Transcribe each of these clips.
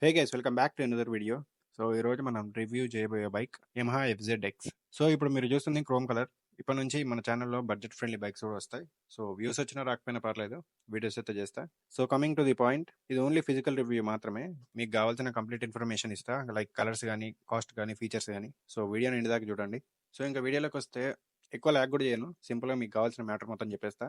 Hey guys welcome back to another video. So ఈరోజు మనం review చేయబోయే bike Yamaha FZ X. So ఇప్పుడు మీరు చూస్తుంది క్రోమ్ కలర్. ఇప్పటి నుంచి మన ఛానల్లో బడ్జెట్ ఫ్రెండ్లీ బైక్స్ కూడా వస్తాయి. సో వ్యూస్ వచ్చినా రాకపోయినా పర్లేదు, వీడియోస్ అయితే చేస్తా. So coming to the point, ఇది ఓన్లీ ఫిజికల్ రివ్యూ మాత్రమే. మీకు కావాల్సిన కంప్లీట్ ఇన్ఫర్మేషన్ ఇస్తా, లైక్ కలర్స్ కానీ, కాస్ట్ కానీ, ఫీచర్స్ కానీ. సో వీడియోని ఎండ్ దాకా చూడండి. సో ఇంకా వీడియోలోకి వస్తే ఎక్కువ ల్యాగ్ కూడా చేయను, సింపుల్గా మీకు కావాల్సిన మ్యాటర్ మొత్తం చెప్పేస్తా.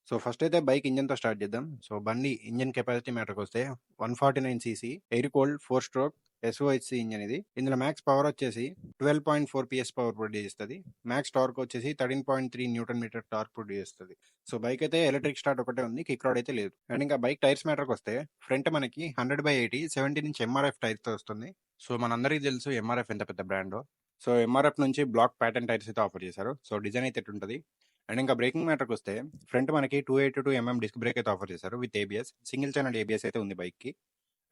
సో ఫస్ట్ అయితే బైక్ ఇంజన్తో స్టార్ట్ చేద్దాం. సో బండి ఇంజన్ కెపాసిటీ మ్యాటర్కి వస్తే 149cc air cold 4 stroke SOHC engine ఇది. ఇందులో మ్యాక్స్ పవర్ వచ్చేసి 12.4 PS పవర్ ప్రొడ్యూస్ చేస్తుంది. మ్యాక్స్ టార్క్ వచ్చేసి 13.3 న్యూటన్ మీటర్ టార్క్ ప్రొడ్యూస్ చేస్తుంది. సో బైక్ అయితే ఎలక్ట్రిక్ స్టార్ట్ ఒకటే ఉంది, కిక్ రాడ్ అయితే లేదు. అండ్ ఇంకా బైక్ టైర్స్ మ్యాటర్కి వస్తే ఫ్రంట్ మనకి 100/80 70 నుంచి ఎంఆర్ఎఫ్ టైర్స్ తో వస్తుంది. సో మనందరికీ తెలుసు ఎంఆర్ఎఫ్ ఎంత పెద్ద బ్రాండో. సో ఎంఆర్ఎఫ్ నుంచి బ్లాక్ ప్యాటర్న్ టైర్స్ అయితే ఆఫర్ చేశారు. సో డిజైన్ అయితే ఉంటుంది. అండ్ ఇంకా బ్రేకింగ్ మ్యాటర్కి వస్తే ఫ్రంట్ మనకి 282mm డిస్క్ బ్రేక్ అయితే ఆఫర్ చేశారు with ABS. Single channel ABS అయితే ఉంది బైక్ కి.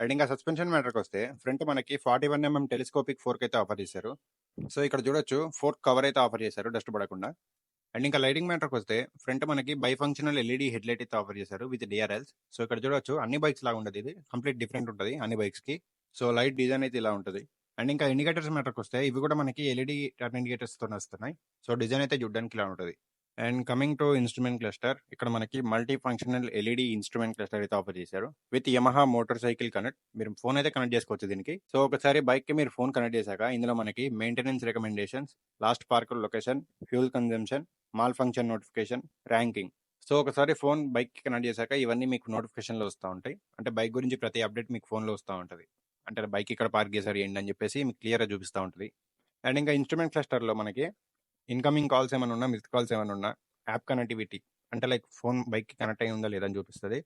అండ్ ఇంకా సస్పెన్షన్ మ్యాటర్కి వస్తే ఫ్రంట్ మనకి 41mm టెలిస్కోపిక్ ఫోర్క్ అయితే ఆఫర్ చేశారు. సో ఇక్కడ చూడొచ్చు, ఫోర్క్ కవర్ అయితే ఆఫర్ చేశారు డస్ట్ పడకుండా. అండ్ ఇంకా లైటింగ్ మ్యాటర్కి వస్తే ఫ్రంట్ మనకి by functional LED head light అయితే ఆఫర్ చేశారు విత్ డిఆర్ఎల్స్. సో ఇక్కడ చూడొచ్చు, అన్ని బైక్స్ లాగా ఉండదు, ఇది కంప్లీట్ డిఫరెంట్ ఉంటుంది అన్ని బైక్స్ కి. సో లైట్ డిజైన్ అయితే ఇలా ఉంటుంది. అండ్ ఇంకా ఇండికేటర్స్ మ్యాటర్కి వస్తే ఇవి కూడా మనకి ఎల్ఈడి టర్న్ ఇండికేటర్స్ తో వస్తున్నాయి. సో డిజైన్ అయితే చూడడానికి ఇలా ఉంటుంది. And coming to instrument cluster, ఇక్కడ మనకి multi functional LED instrument cluster అయితే ఆఫర్ చేశారు with Yamaha motor cycle connect. మీరు ఫోన్ అయితే కనెక్ట్ చేసుకోవచ్చు దీనికి. సో ఒకసారి బైక్ కి మీరు ఫోన్ కనెక్ట్ చేశాక ఇందులో మనకి maintenance recommendations, last park location, fuel consumption, mall function notification, ranking. So ఒకసారి ఫోన్ బైక్ కి కనెక్ట్ చేశాక ఇవన్నీ మీకు నోటిఫికేషన్ లో వస్తూ ఉంటాయి. అంటే బైక్ గురించి ప్రతి అప్డేట్ మీకు ఫోన్ లో వస్తూ ఉంటుంది. అంటే బైక్ ఇక్కడ పార్క్ చేశారు ఏంటి అని చెప్పేసి మీకు క్లియర్ గా చూపిస్తూ ఉంటుంది. అండ్ ఇంకా ఇన్స్ట్రుమెంట్ క్లస్టర్ లో మనకి ఇన్కమింగ్ కాల్స్ ఏమైనా ఉన్నా, మిస్డ్ కాల్స్ ఏమైనా ఉన్నా, యాప్ కనెక్టివిటీ అంటే లైక్ ఫోన్ బైక్కి కనెక్ట్ అయి ఉందా లేదని చూపిస్తుంది.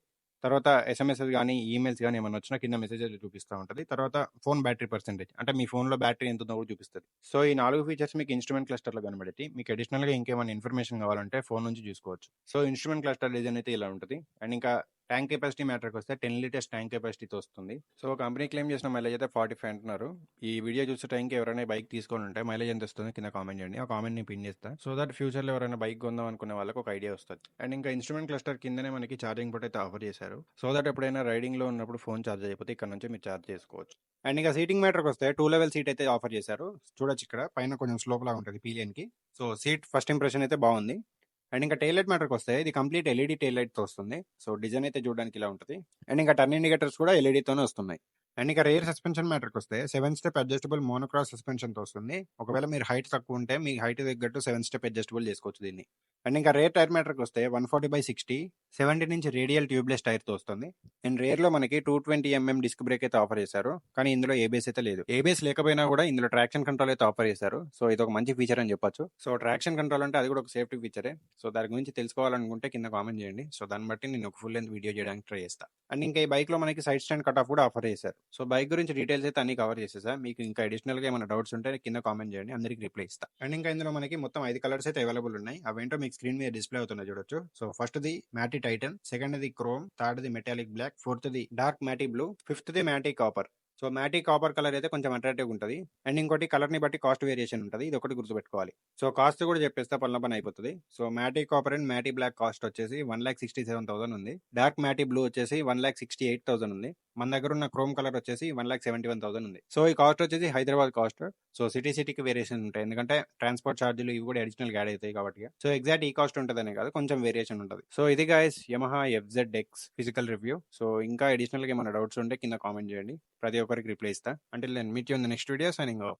తర్వాత ఎస్ఎంఎస్ కానీ, ఈమెయిల్స్ కానీ ఏమైనా వచ్చినా కింద మెసేజెస్ చూపిస్తూ ఉంటుంది. తర్వాత ఫోన్ బ్యాటరీ పర్సెంటేజ్, అంటే మీ ఫోన్లో బ్యాటరీ ఎంత ఉందో కూడా చూపిస్తుంది. సో ఈ 4 ఫీచర్స్ మీకు ఇన్స్ట్రుమెంట్ క్లస్టర్లో కనబడి మీకు అడిషనల్గా ఇంకేమైనా ఇన్ఫర్మేషన్ కావాలంటే ఫోన్ నుంచి చూసుకోవచ్చు. సో ఇన్స్ట్రుమెంట్ క్లస్టర్ డిజైన్ అయితే ఇలా ఉంటుంది. అండ్ ఇంకా ట్యాంక్ కెపాసిటీ మ్యాటర్కి వస్తే 10 లీటర్స్ ట్యాంక్ కెపాసిటీతో వస్తుంది. సో కంపెనీ క్లెయిమ్ చేసిన మైలేజ్ అయితే 45 అంటున్నారు. ఈ వీడియో చూసే టైంకి ఎవరైనా బైక్ తీసుకొని ఉంటే మైలేజ్ ఎంత వస్తుంది కింద కామెంట్ చేయండి. ఆ కామెంట్ ని పిన్ చేస్తా, సో దట్ ఫ్యూచర్లో ఎవరైనా బైక్ కొందాం అనుకునే వాళ్ళకి ఒక ఐడియా వస్తుంది. అండ్ ఇంకా ఇన్స్ట్రుమెంట్ క్లస్టర్ కిందనే మనకి ఛార్జింగ్ పోర్ట్ అయితే ఆఫర్ చేశారు. సో దట్ ఎప్పుడైనా రైడింగ్ లో ఉన్నప్పుడు ఫోన్ ఛార్జ్ అయిపోతే ఇక్కడ నుంచి మీరు ఛార్జ్ చేసుకోవచ్చు. అండ్ ఇంకా సీటింగ్ మ్యాటర్కి వస్తే 2 లెవెల్ సీట్ అయితే ఆఫర్ చేశారు. చూడొచ్చు, ఇక్కడ పైన కొంచెం స్లోప్ లా ఉంటుంది పీలియన్ కి. సో సీట్ ఫస్ట్ ఇంప్రెషన్ అయితే బాగుంది. అండ్ ఇంకా టైల్ లైట్ మ్యాటర్కి వస్తే ఇది కంప్లీట్ ఎల్ఈడి టైల్ లైట్ తో వస్తుంది. సో డిజైన్ అయితే చూడడానికి ఇలా ఉంటుంది. అండ్ ఇంకా టర్న్ ఇండికేటర్స్ కూడా ఎల్ఈడితోనే వస్తున్నాయి. అండ్ ఇంకా రేర్ సస్పెన్షన్ మ్యాటర్కి వస్తే 7 స్టెప్ అడ్జస్టబుల్ మోనోక్రాస్ సస్పెన్షన్ తో వస్తుంది. ఒకవేళ మీరు హైట్ తక్కువ ఉంటే మీ హైట్ తగ్గట్టు 7 స్టెప్ అడ్జస్టబుల్ చేసుకోవచ్చు దీన్ని. అండ్ ఇంకా రేర్ టైర్ మ్యాటర్కి వస్తే 140/60 70 నుంచి రేడియల్ ట్యూబ్లెస్ టైర్ తో వస్తుంది. అండ్ రేర్ లో మనకి 220mm డిస్క్ బ్రేక్ అయితే ఆఫర్ చేశారు, కానీ ఇందులో ఏబిఎస్ అయితే లేదు. ఏబిఎస్ లేకపోయినా కూడా ఇందులో ట్రాక్షన్ కంట్రోల్ అయితే ఆఫర్ చేశారు. సో ఇది ఒక మంచి ఫీచర్ అని చెప్పొచ్చు. సో ట్రాక్షన్ కంట్రోల్ అంటే అది కూడా ఒక సేఫ్టీ ఫీచరే. సో దాని గురించి తెలుసుకోవాలనుకుంటే కింద కామెంట్ చేయండి. సో దాన్ని బట్టి నేను ఒక ఫుల్ లెంత్ వీడియో చేయడానికి ట్రై చేస్తాను. అండ్ ఇంకా ఈ బైక్ లో మనకి సైడ్ స్టాండ్ కట్ ఆఫ్ కూడా ఆఫర్ చేశారు. సో బైక్ గురించి డీటెయిల్స్ అయితే అన్ని కవర్ చేసేసా. మీకు ఇంకా అడిషనల్ గా ఏమైనా డౌట్స్ ఉంటే కింద కామెంట్ చేయండి, అందరికి రిప్లై ఇస్తా. అండ్ ఇంకా ఇందులో మనకి మొత్తం 5 కలర్స్ అయితే అవైలబుల్ ఉన్నాయి. అవేంటో మీకు స్క్రీన్ మీద డిస్ప్లే అవుతున్నాయి చూడొచ్చు. So first the matte titan, second the chrome, third the metallic black, fourth the dark matte blue, fifth the matte copper. So matte copper colour అయితే కొంచెం అట్రాక్టివ్ ఉంటుంది. అండ్ ఇంకోటి కలర్ ని బట్టి కాస్ట్ వేరియేషన్ ఉంటుంది, ఇది ఒకటి గుర్తుపెట్టుకోవాలి. సో కాస్ట్ కూడా చెప్పేస్తే పనుల పని అయిపోతుంది. So matte copper and matte black cost వచ్చేసి 1,67,000 ఉంది. డార్క్ మ్యాటీ బ్లూ వచ్చేసి 1,68,000 ఉంది. మన దగ్గర ఉన్న క్రోమ్ కలర్ వచ్చేసి 1,71,000 ఉంది. సో ఈ కాస్ట్ వచ్చేసి హైదరాబాద్ కాస్ట్. సో సిటీకి వేరియేషన్ ఉంటాయి, ఎందుకంటే ట్రాన్స్పోర్ట్ ఛార్జీలు ఇవి కూడా అడిషనల్ యాడ్ అవుతాయి కాబట్టి. సో ఎగ్జాక్ట్ ఈ కాస్ట్ ఉంటుందనే కాదు, కొంచెం వేరియేషన్ ఉంటుంది. సో ఇది guys Yamaha FZ X physical review. So ఇంకా అడిషనల్ గా ఏమైనా డౌట్స్ ఉంటే కింద కామెంట్ చేయండి, ప్రతి ఒక్కరికి రిప్లై ఇస్తా. Until then meet you in the next video, signing of.